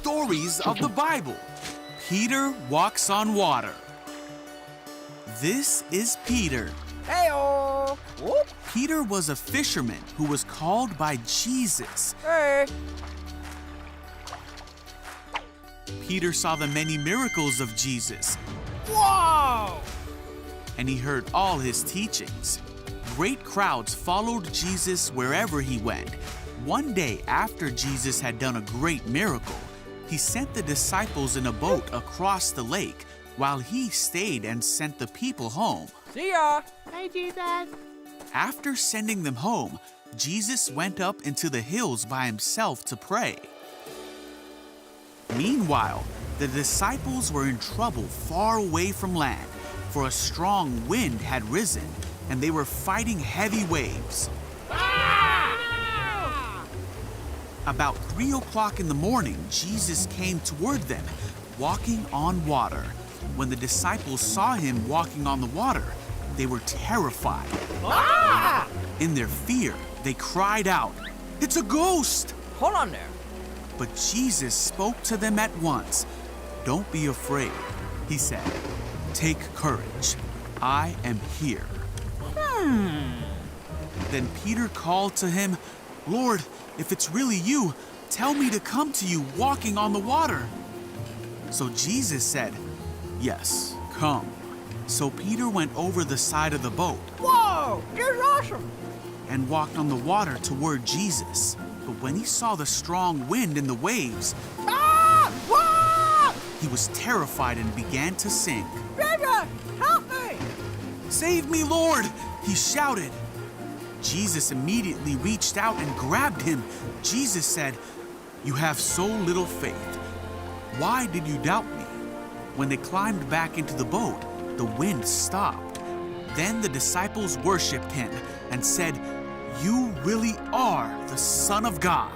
stories of the Bible. Peter walks on water. This is Peter. Hey-o! Whoop! Peter was a fisherman who was called by Jesus. Hey! Peter saw the many miracles of Jesus, Whoa! and he heard all his teachings. Great crowds followed Jesus wherever he went. One day after Jesus had done a great miracle, he sent the disciples in a boat across the lake while he stayed and sent the people home. See ya! Hey, Jesus! After sending them home, Jesus went up into the hills by himself to pray. Meanwhile, the disciples were in trouble far away from land, for a strong wind had risen, and they were fighting heavy waves. About 3 o'clock in the morning, Jesus came toward them, walking on water. When the disciples saw him walking on the water, they were terrified. In their fear, they cried out, "It's a ghost!" Hold on there. But Jesus spoke to them at once. "Don't be afraid," he said. "Take courage. I am here." Then Peter called to him, "Lord, if it's really you, tell me to come to you walking on the water." So Jesus said, "Yes, come." So Peter went over the side of the boat Whoa! This is awesome! and walked on the water toward Jesus. But when he saw the strong wind and the waves, Whoa! he was terrified and began to sink. Jesus! Help me! "Save me, Lord!" he shouted. Jesus immediately reached out and grabbed him. Jesus said, "You have so little faith. Why did you doubt me?" When they climbed back into the boat, the wind stopped. Then the disciples worshiped him and said, "You really are the Son of God."